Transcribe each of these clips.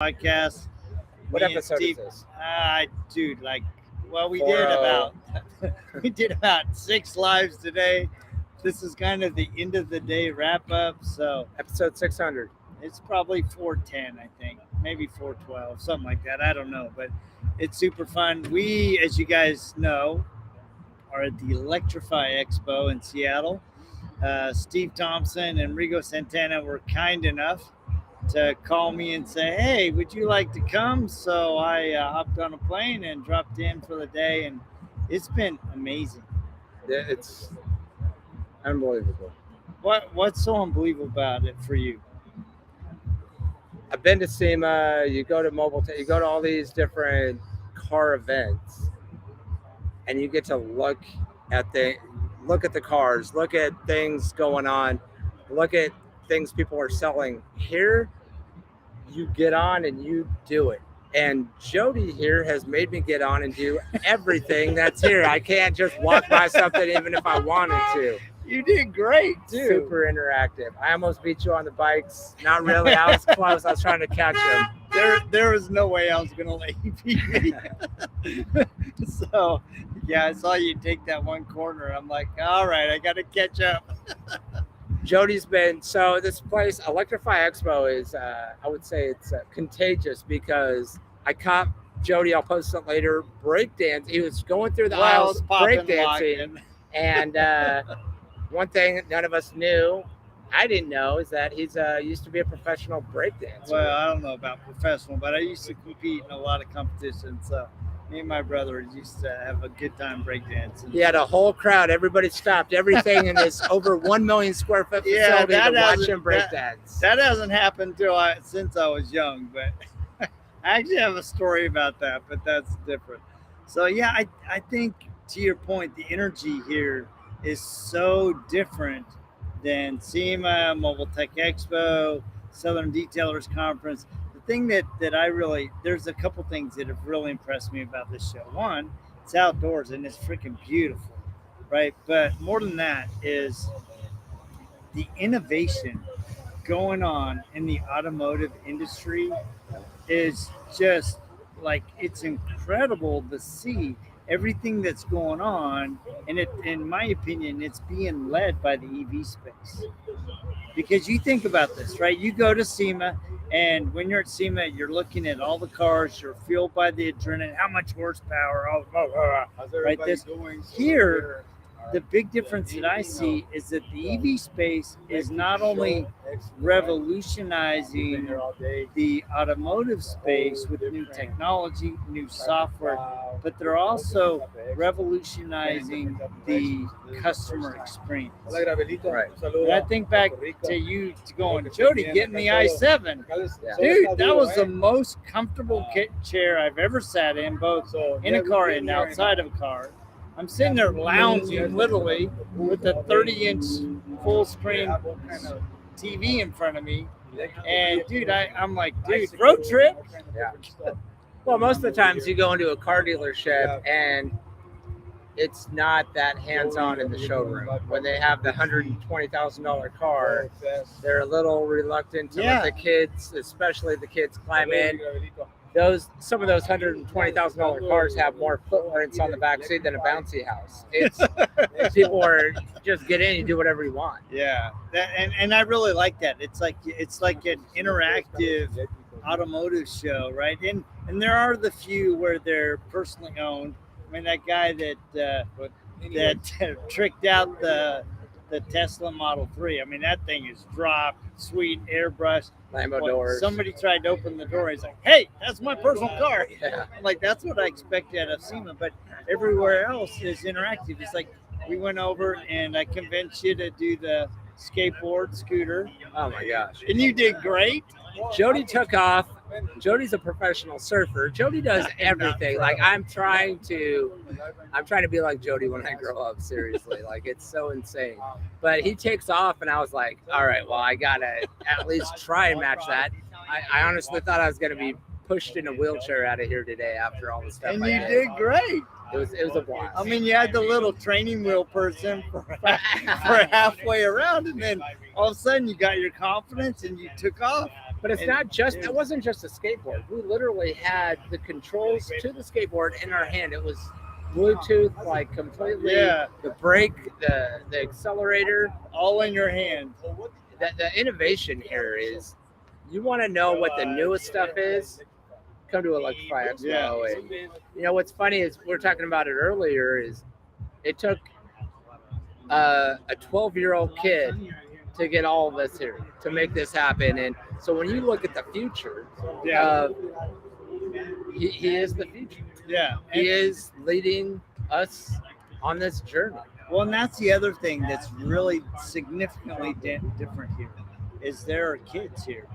podcast. What Me and episode is Steve, this? dude, like, well, we did 40. about we did about 6 lives today. This is kind of the end of the day wrap up, so Episode 600. it's probably 410, I think, maybe 412, something like that. I don't know, but it's super fun. We, as you guys know, are at the Electrify Expo in Seattle. Steve Thompson and Rigo Santana were kind enough to call me and say, "Hey, would you like to come?" So I hopped on a plane and dropped in for the day, and it's been amazing. Yeah, it's unbelievable. What's so unbelievable about it for you? I've been to SEMA. You go to you go to all these different car events, and you get to at the cars, look at things going on, look at things people are selling. Here, you get on and you do it. And Jody here has made me get on and do everything that's here. I can't just walk by something even if I wanted to. You did great too. Super interactive. I almost beat you on the bikes. Not really. I was close. I was trying to catch him. There was no way I was gonna let you beat me. So yeah, I saw you take that one corner. I'm like, all right, I gotta catch up. Jody's been this place, Electrify Expo, is I would say it's contagious because I caught Jody. I'll post it later. Breakdance. He was going through the aisles breakdancing, and one thing none of us knew, I didn't know, is that he's used to be a professional breakdancer. Well, I don't know about professional, but I used to compete in a lot of competitions. So me and my brother used to have a good time breakdancing. He had a whole crowd. Everybody stopped everything in this over 1 million square foot facility to watch him breakdance. That hasn't happened since I was young, but I actually have a story about that, but that's different. So yeah, I think to your point, the energy here is so different than SEMA, Mobile Tech Expo, Southern Detailers Conference. The thing that I really, there's a couple things that have really impressed me about this show. One, it's outdoors and it's freaking beautiful, right? But more than that is the innovation going on in the automotive industry is just like, it's incredible to see everything that's going on, and it, in my opinion, it's being led by the EV space. Because you think about this, right? You go to SEMA, and when you're at SEMA, you're looking at all the cars, you're fueled by the adrenaline, how much horsepower, right? This here, the big difference that I see is that the EV space is not only revolutionizing the automotive space with new technology, new software, but they're also revolutionizing the customer experience. Right. And I think back to you going, Jody, getting the i7. Dude, that was the most comfortable chair I've ever sat in, both in a car and outside of a car. I'm sitting there lounging literally with a 30-inch full screen TV in front of me. And dude, I'm like, dude, road trip? Yeah. Well, most of the times you go into a car dealership and it's not that hands-on in the showroom. When they have the $120,000 car, they're a little reluctant to let the kids, especially the kids, climb in. Some of those $120,000 cars have more footprints on the back seat than a bouncy house. People are just get in and do whatever you want. Yeah, and I really like that. It's like an interactive automotive show, right? And there are the few where they're personally owned. I mean, that guy that tricked out the Tesla Model 3. I mean, that thing is dropped, sweet, airbrushed. Lambo doors. Somebody tried to open the door. He's like, "Hey, that's my personal car." Yeah. Like, that's what I expect out of SEMA. But everywhere else is interactive. It's like, we went over and I convinced you to do the skateboard scooter. Oh my gosh. And you did great. Jody took off. Jody's a professional surfer. Jody does everything. Like I'm trying to be like Jody when I grow up. Seriously, like it's so insane. But he takes off, and I was like, all right, well, I gotta at least try and match that. I honestly thought I was gonna be pushed in a wheelchair out of here today after all the stuff. And you did great. It was a blast. I mean, you had the little training wheel person for halfway around, and then all of a sudden you got your confidence and you took off. But it's not just, it wasn't just a skateboard. We literally had the controls to the skateboard in our hand. It was Bluetooth, like completely, the brake, the accelerator, all in your hand. The innovation here is, you want to know what the newest stuff is, come to Electrify Expo. Yeah. And, you know, what's funny is, we were talking about it earlier, is it took a 12-year-old kid to get all of us here, to make this happen. And so when you look at the future, he is the future. Yeah. He is leading us on this journey. Well, and that's the other thing that's really significantly different here, is there are kids here.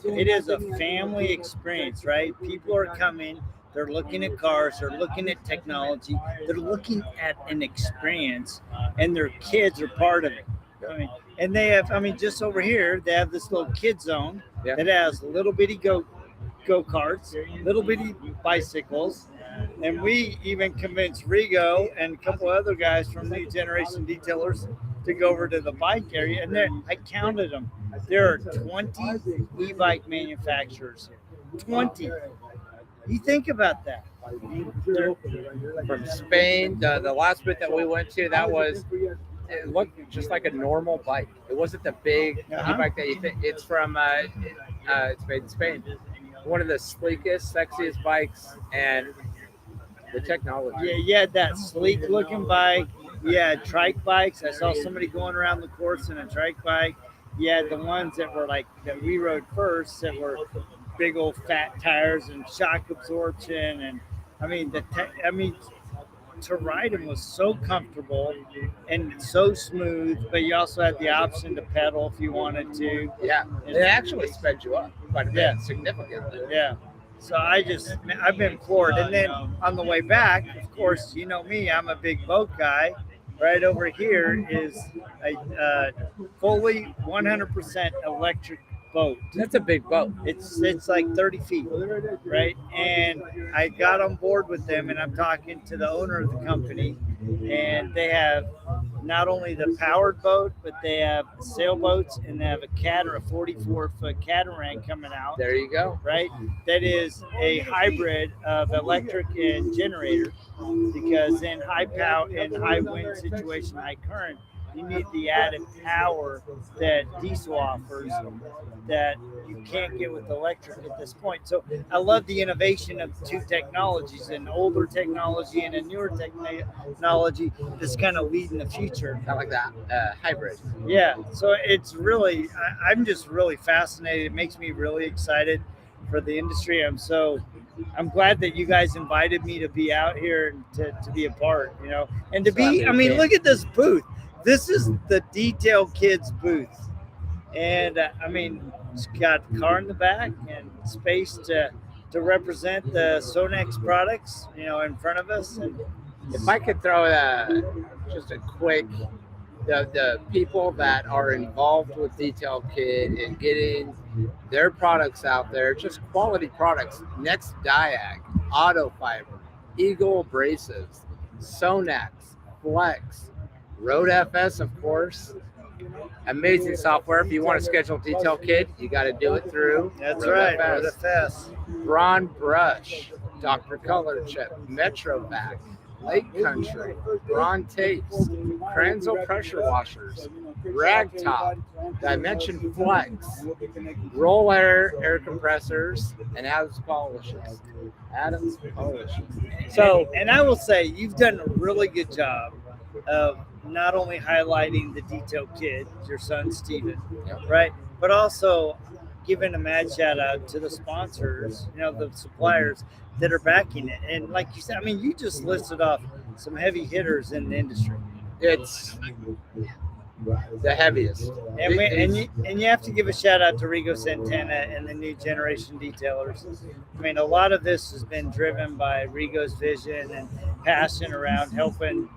It is a family experience, right? People are coming, they're looking at cars, they're looking at technology, they're looking at an experience, and their kids are part of it. I mean, and they have, just over here, they have this little kid zone that has little bitty go-karts, little bitty bicycles. And we even convinced Rigo and a couple other guys from New Generation Detailers to go over to the bike area. And then I counted them. There are 20 e-bike manufacturers here. 20. You think about that. From Spain, the last bit that we went to, it looked just like a normal bike. It wasn't the big e-bike that you think. It's from, it's made in Spain. One of the sleekest, sexiest bikes, and the technology. Yeah, you had that sleek looking bike. You had trike bikes. I saw somebody going around the course in a trike bike. You had the ones that were like, that we rode first, that were big old fat tires and shock absorption. And to ride them was so comfortable and so smooth, but you also had the option to pedal if you wanted to. Yeah, it actually sped you up quite a bit, significantly. Yeah. So I've been floored. And then on the way back, of course, you know me, I'm a big boat guy. Right over here is a fully 100% electric boat. That's a big boat. It's like 30 feet, right? And I got on board with them, and I'm talking to the owner of the company, and they have not only the powered boat, but they have sailboats, and they have a 44-foot catamaran coming out. There you go. Right? That is a hybrid of electric and generator, because in high power and high wind situation, high current, you need the added power that diesel offers that you can't get with electric at this point. So I love the innovation of two technologies, an older technology and a newer technology that's kind of leading the future. Kind of like that hybrid. Yeah. So it's really, I'm just really fascinated. It makes me really excited for the industry. I'm glad that you guys invited me to be out here and to be a part, and to be, look at this booth. This is the Detail Kids booth. And it's got the car in the back and space to represent the Sonex products, in front of us. And if I could throw just a quick, the people that are involved with Detail Kid and getting their products out there, just quality products. Next Diag, Auto Fiber, Eagle Abrasives, Sonex, Flex, RoadFS, of course. Amazing software. If you want to schedule Detail Kid, you got to do it through. That's right, RoadFS. Braun Brush, Dr. Color Chip, Metrovac, Lake Country, Braun Tapes, Kranzel Pressure Washers, Ragtop, Dimension Flex, Roll Air Compressors, and Adams Polishes. So, and I will say, you've done a really good job of not only highlighting the Detail Kid, your son Steven, right, but also giving a mad shout out to the sponsors, the suppliers that are backing it. And like you said, you just listed off some heavy hitters in the industry. It's the heaviest. And you have to give a shout out to Rigo Santana and the New Generation Detailers. A lot of this has been driven by Rigo's vision and passion around helping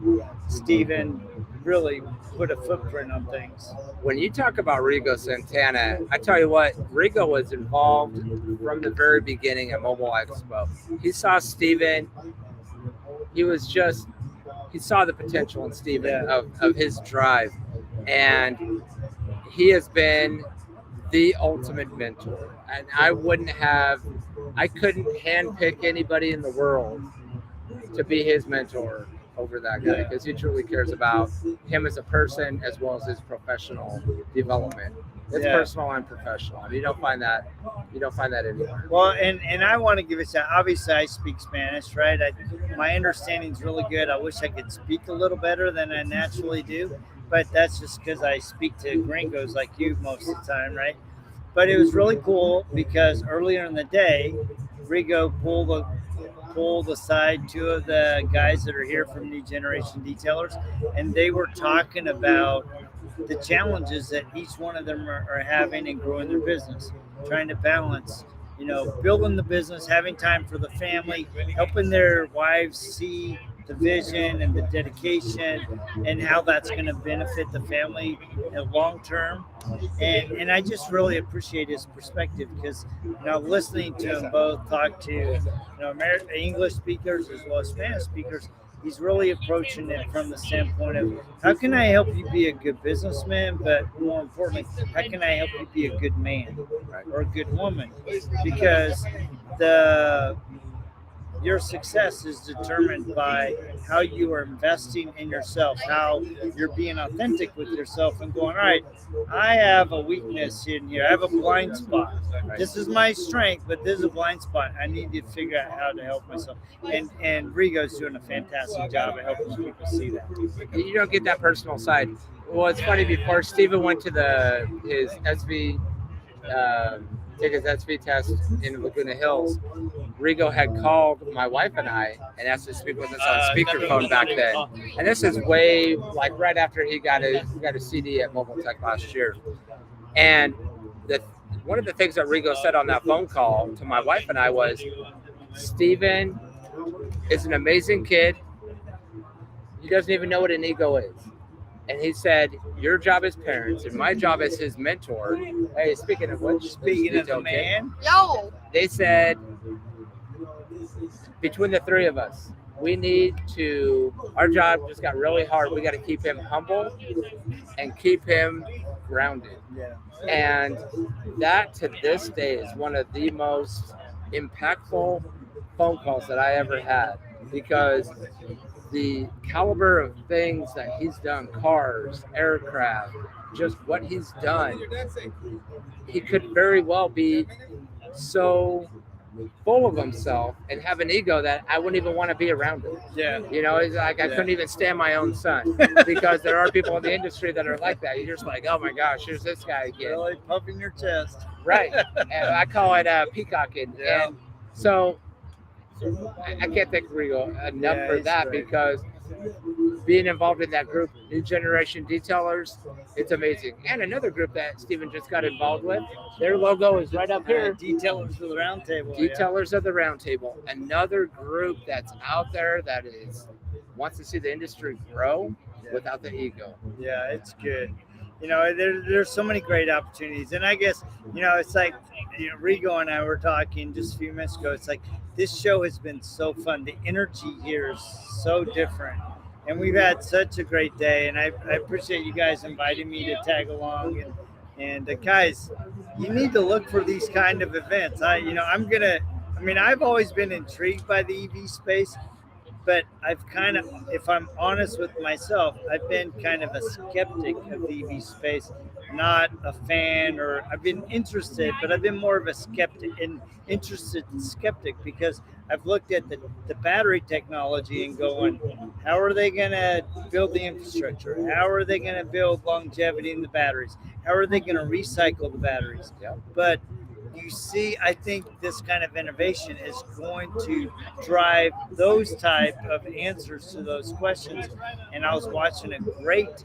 Steven really put a footprint on things. When you talk about Rigo Santana, I tell you what, Rigo was involved from the very beginning at Mobile Expo. He saw Steven. He saw the potential in Steven of his drive. And he has been the ultimate mentor. and I couldn't handpick anybody in the world to be his mentor over that guy, because he truly cares about him as a person as well as his professional development. It's personal and professional. I mean, you don't find that anywhere. Well, and I want to give it a obviously I speak Spanish, right? My understanding is really good. I wish I could speak a little better than I naturally do, but that's just because I speak to gringos like you most of the time, right? But it was really cool because earlier in the day, Rigo pulled aside two of the guys that are here from New Generation Detailers, and they were talking about the challenges that each one of them are having in growing their business, trying to balance, building the business, having time for the family, helping their wives see the vision and the dedication and how that's going to benefit the family long term. And I just really appreciate his perspective because listening to him both talk to English speakers as well as Spanish speakers, he's really approaching it from the standpoint of how can I help you be a good businessman, but more importantly, how can I help you be a good man or a good woman? Because your success is determined by how you are investing in yourself, how you're being authentic with yourself and going, all right, I have a weakness in here. I have a blind spot. This is my strength, but this is a blind spot. I need to figure out how to help myself. And Rigo's doing a fantastic job of helping people see that. You don't get that personal side. Well, it's funny, before Steven went to his SV, take his SV test in Laguna Hills, Rigo had called my wife and I and asked to speak with us on speakerphone back then. And this is way like right after he got a CD at Mobile Tech last year. And one of the things that Rigo said on that phone call to my wife and I was, Steven is an amazing kid. He doesn't even know what an ego is. And he said, your job as parents and my job as his mentor. Hey, speaking of which, speaking of the man, they said, between the three of us, our job just got really hard. We got to keep him humble and keep him grounded. Yeah. And that to this day is one of the most impactful phone calls that I ever had, because the caliber of things that he's done, cars, aircraft, just what he's done, he could very well be so full of himself and have an ego that I wouldn't even want to be around him. Yeah. It's like I couldn't even stand my own son, because there are people in the industry that are like that. You're just like, oh my gosh, here's this guy again. Really puffing your chest. Right. And I call it peacocking. Yeah. And so I can't thank Rigo enough for that, great. Because being involved in that group, New Generation Detailers, it's amazing. And another group that Steven just got involved with, their logo is right up here. Detailers of the Roundtable. Detailers of the Roundtable. Another group that's out there that wants to see the industry grow without the ego. Yeah, it's good. There's so many great opportunities. And I guess, it's like, Rigo and I were talking just a few minutes ago. It's like, this show has been so fun. The energy here is so different. And we've had such a great day. And I appreciate you guys inviting me to tag along. And guys, you need to look for these kind of events. I've always been intrigued by the EV space. But I've kind of, if I'm honest with myself, I've been kind of a skeptic of the EV space, not a fan, or I've been interested, but I've been more of a interested skeptic, because I've looked at the battery technology and going, how are they going to build the infrastructure? How are they going to build longevity in the batteries? How are they going to recycle the batteries? Yeah. But you see, I think this kind of innovation is going to drive those type of answers to those questions. And I was watching a great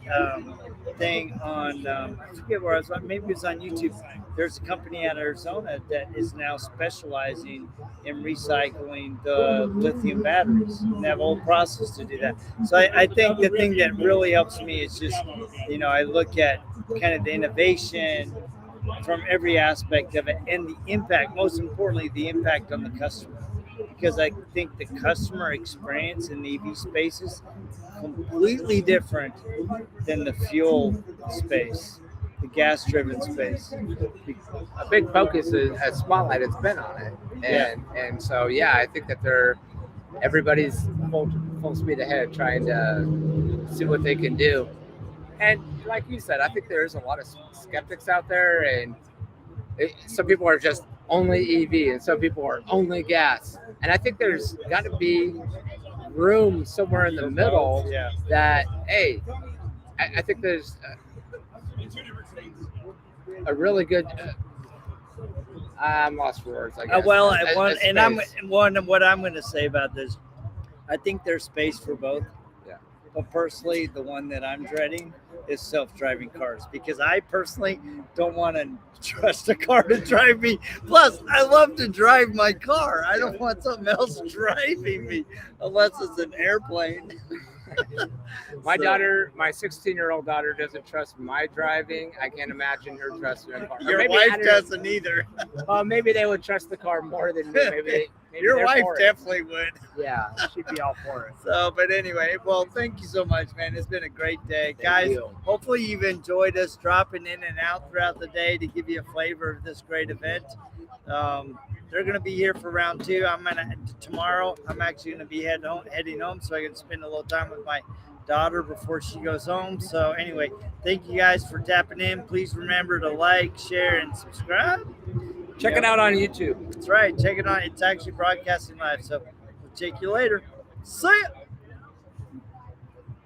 thing on, I forget where I was, maybe it was on YouTube. There's a company out of Arizona that is now specializing in recycling the lithium batteries, and they have a whole process to do that. So I think the thing that really helps me is just, I look at kind of the innovation from every aspect of it, and the impact, most importantly, the impact on the customer. Because I think the customer experience in the EV space is completely different than the fuel space. The the gas-driven space. A big focus is a spotlight has been on it, and so yeah, I think that everybody's full speed ahead trying to see what they can do. And like you said, I think there's a lot of skeptics out there, and some people are just only EV, and some people are only gas. And I think there's got to be room somewhere in the middle Yeah. that, hey, I think there's a really good. I'm lost for words. I guess. Well, A what I'm going to say about this, I think there's space for both. Yeah. But personally, the one that I'm dreading is self-driving cars, because I personally don't want to trust a car to drive me. Plus, I love to drive my car. I don't want something else driving me unless it's an airplane. My So, daughter, my 16-year-old daughter, doesn't trust my driving. I can't imagine her trusting a car. Or Your maybe wife doesn't either. Well, maybe they would trust the car more than me. Maybe Your they're wife for it. definitely would. Yeah, she'd be all for it. So, but anyway, well, thank you so much, man. It's been a great day. Thank Guys, you. hopefully you've enjoyed us dropping in and out throughout the day to give you a flavor of this great event. They're going to be here for round two. Tomorrow, I'm actually going to be heading home, so I can spend a little time with my daughter before she goes home. So anyway, thank you guys for tapping in. Please remember to like, share, and subscribe. Check it out on YouTube. That's right. Check it out. It's actually broadcasting live. So we'll check you later. See ya.